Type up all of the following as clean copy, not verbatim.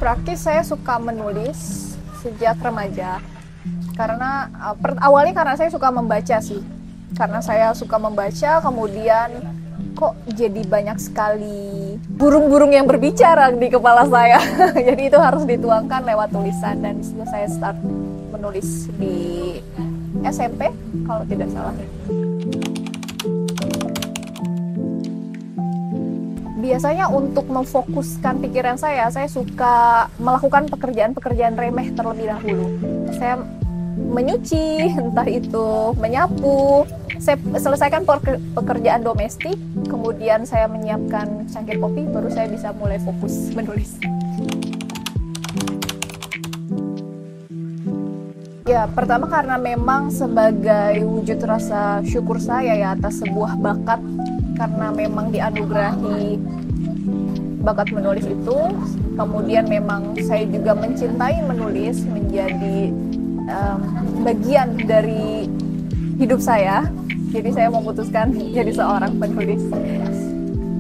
Praktis saya suka menulis sejak remaja. Karena awalnya karena saya suka membaca sih. Karena saya suka membaca, kemudian kok jadi banyak sekali burung-burung yang berbicara di kepala saya. Jadi itu harus dituangkan lewat tulisan, dan disitu saya start menulis di SMP kalau tidak salah. Biasanya untuk memfokuskan pikiran saya suka melakukan pekerjaan-pekerjaan remeh terlebih dahulu. Saya menyuci, entah itu menyapu, saya selesaikan pekerjaan domestik, kemudian saya menyiapkan cangkir kopi, baru saya bisa mulai fokus menulis. Ya, pertama karena memang sebagai wujud rasa syukur saya ya atas sebuah bakat, karena memang dianugerahi bakat menulis itu. Kemudian memang saya juga mencintai menulis, menjadi bagian dari hidup saya. Jadi saya memutuskan jadi seorang penulis.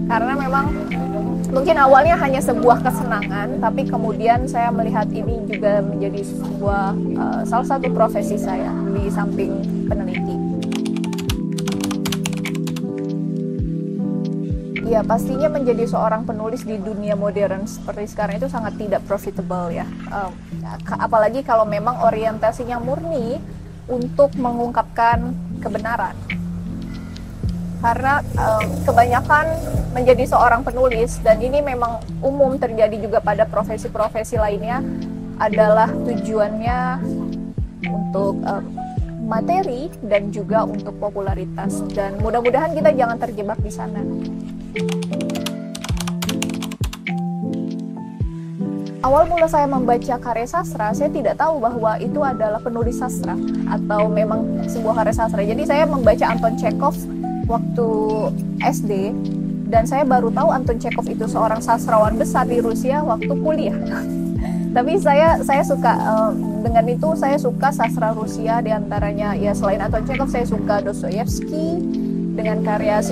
Karena memang mungkin awalnya hanya sebuah kesenangan, tapi kemudian saya melihat ini juga menjadi sebuah salah satu profesi saya di samping peneliti. Ya, pastinya menjadi seorang penulis di dunia modern seperti sekarang itu sangat tidak profitable ya. Apalagi kalau memang orientasinya murni untuk mengungkapkan kebenaran. Karena kebanyakan menjadi seorang penulis, dan ini memang umum terjadi juga pada profesi-profesi lainnya, adalah tujuannya untuk materi dan juga untuk popularitas. Dan mudah-mudahan kita jangan terjebak di sana. Awal mula saya membaca karya sastra, saya tidak tahu bahwa itu adalah penulis sastra atau memang sebuah karya sastra. Jadi saya membaca Anton Chekhov waktu SD, dan saya baru tahu Anton Chekhov itu seorang sastrawan besar di Rusia waktu kuliah. Tapi saya suka dengan itu, saya suka sastra Rusia, diantaranya ya selain Anton Chekhov saya suka Dostoyevsky dengan karya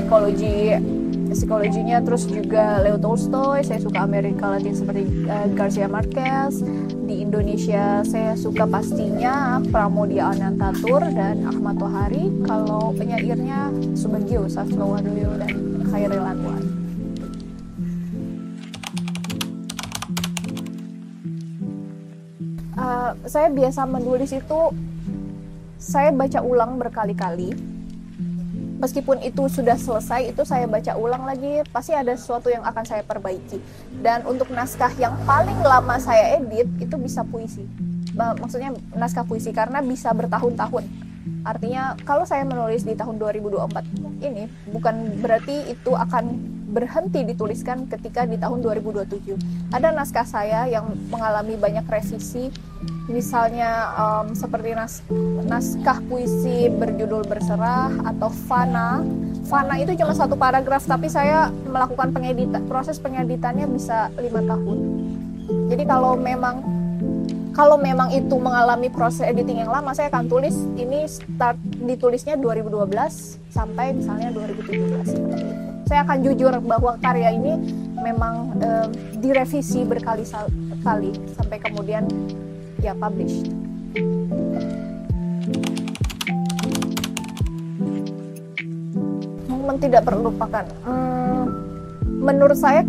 psikologinya, terus juga Leo Tolstoy. Saya suka Amerika Latin seperti Garcia Marquez. Di Indonesia saya suka pastinya Pramoedya Anantatur dan Ahmad Tohari. Kalau penyairnya Subagio, Sastrowadoyo, dan Khairil Anwar. Saya biasa menulis itu, saya baca ulang berkali-kali. Meskipun itu sudah selesai, itu saya baca ulang lagi, pasti ada sesuatu yang akan saya perbaiki. Dan untuk naskah yang paling lama saya edit, itu bisa puisi. Maksudnya naskah puisi, karena bisa bertahun-tahun. Artinya kalau saya menulis di tahun 2024 ini, bukan berarti itu akan berhenti dituliskan ketika di tahun 2027. Ada naskah saya yang mengalami banyak revisi, misalnya seperti naskah puisi berjudul Berserah atau Fana. Fana itu cuma satu paragraf, tapi saya melakukan proses pengeditannya bisa 5 tahun. Jadi kalau memang itu mengalami proses editing yang lama, saya akan tulis ini start ditulisnya 2012 sampai misalnya 2017 seperti itu. Saya akan jujur bahwa karya ini memang direvisi berkali-kali sampai kemudian ya publish. Momen tidak terlupakan. Menurut saya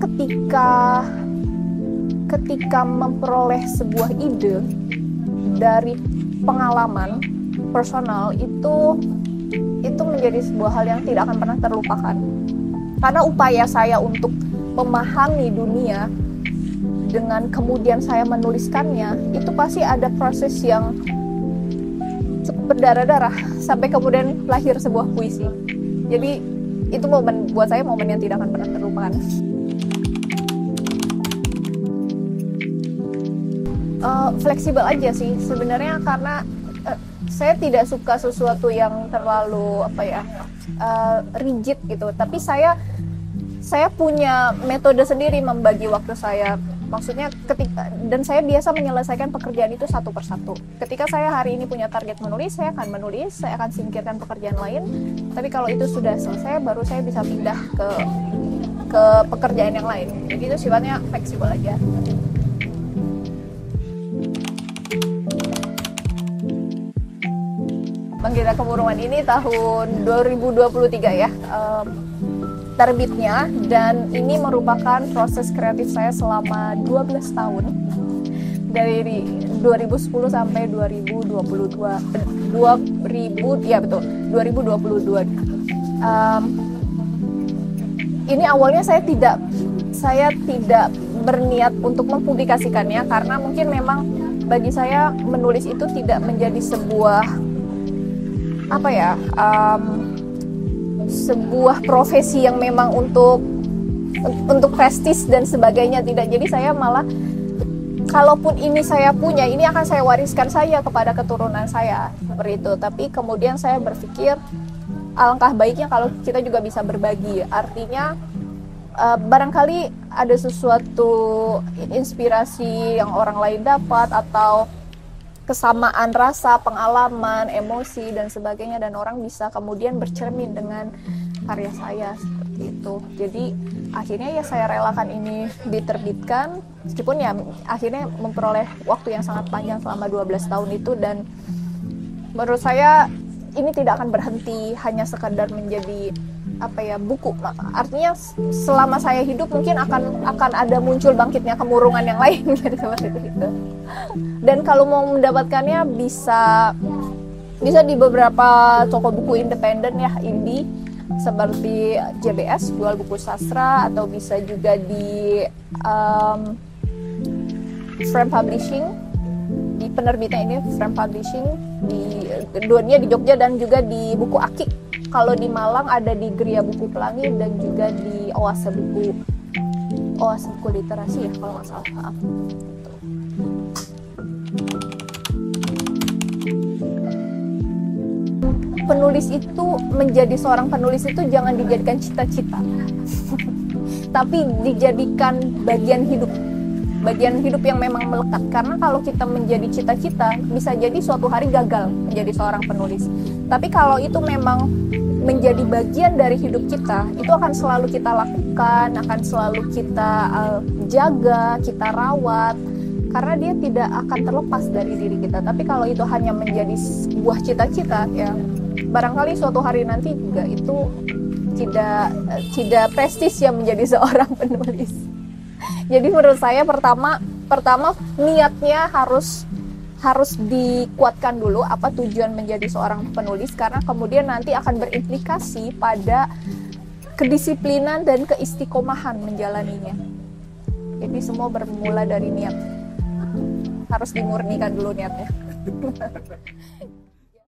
ketika memperoleh sebuah ide dari pengalaman personal, itu menjadi sebuah hal yang tidak akan pernah terlupakan. Karena upaya saya untuk memahami dunia dengan kemudian saya menuliskannya, itu pasti ada proses yang cukup berdarah-darah sampai kemudian lahir sebuah puisi. Jadi itu buat saya momen yang tidak akan pernah terlupakan. Fleksibel aja sih sebenarnya, karena saya tidak suka sesuatu yang terlalu rigid gitu. Tapi saya punya metode sendiri membagi waktu saya. Maksudnya dan saya biasa menyelesaikan pekerjaan itu satu persatu. Ketika saya hari ini punya target menulis, saya akan menulis, saya akan singkirkan pekerjaan lain. Tapi kalau itu sudah selesai, baru saya bisa pindah ke pekerjaan yang lain. Jadi itu sifatnya fleksibel aja. Bangkitnya Kemurungan ini tahun 2023 ya terbitnya, dan ini merupakan proses kreatif saya selama 12 tahun dari 2010 sampai 2022. Ini awalnya saya tidak berniat untuk mempublikasikannya karena mungkin memang bagi saya menulis itu tidak menjadi sebuah sebuah profesi yang memang untuk prestis dan sebagainya, tidak. Jadi saya malah, kalaupun ini saya punya, ini akan saya wariskan saja kepada keturunan saya seperti itu. Tapi kemudian saya berpikir alangkah baiknya kalau kita juga bisa berbagi. Artinya barangkali ada sesuatu inspirasi yang orang lain dapat, atau kesamaan rasa, pengalaman, emosi dan sebagainya, dan orang bisa kemudian bercermin dengan karya saya seperti itu. Jadi akhirnya ya saya relakan ini diterbitkan, meskipun ya akhirnya memperoleh waktu yang sangat panjang selama 12 tahun itu. Dan menurut saya ini tidak akan berhenti hanya sekadar menjadi buku. Artinya selama saya hidup mungkin akan ada muncul Bangkitnya Kemurungan yang lain gitu, seperti itu. Dan kalau mau mendapatkannya bisa di beberapa toko buku independen ya, indie, seperti JBS, jual buku sastra, atau bisa juga di Frame Publishing, di penerbitnya ini Frame Publishing, di duanya di Jogja, dan juga di Buku Aki. Kalau di Malang ada di Geria Buku Pelangi, dan juga di Oase Buku Literasi ya kalau nggak salah. Penulis itu, menjadi seorang penulis itu jangan dijadikan cita-cita tapi dijadikan bagian hidup yang memang melekat. Karena kalau kita menjadi cita-cita, bisa jadi suatu hari gagal menjadi seorang penulis. Tapi kalau itu memang menjadi bagian dari hidup kita, itu akan selalu kita lakukan, akan selalu kita jaga, kita rawat, karena dia tidak akan terlepas dari diri kita. Tapi kalau itu hanya menjadi sebuah cita-cita, ya barangkali suatu hari nanti juga itu tidak prestis ya menjadi seorang penulis. Jadi menurut saya pertama niatnya harus dikuatkan dulu, apa tujuan menjadi seorang penulis, karena kemudian nanti akan berimplikasi pada kedisiplinan dan keistiqomahan menjalaninya. Jadi semua bermula dari niat, harus dimurnikan dulu niatnya.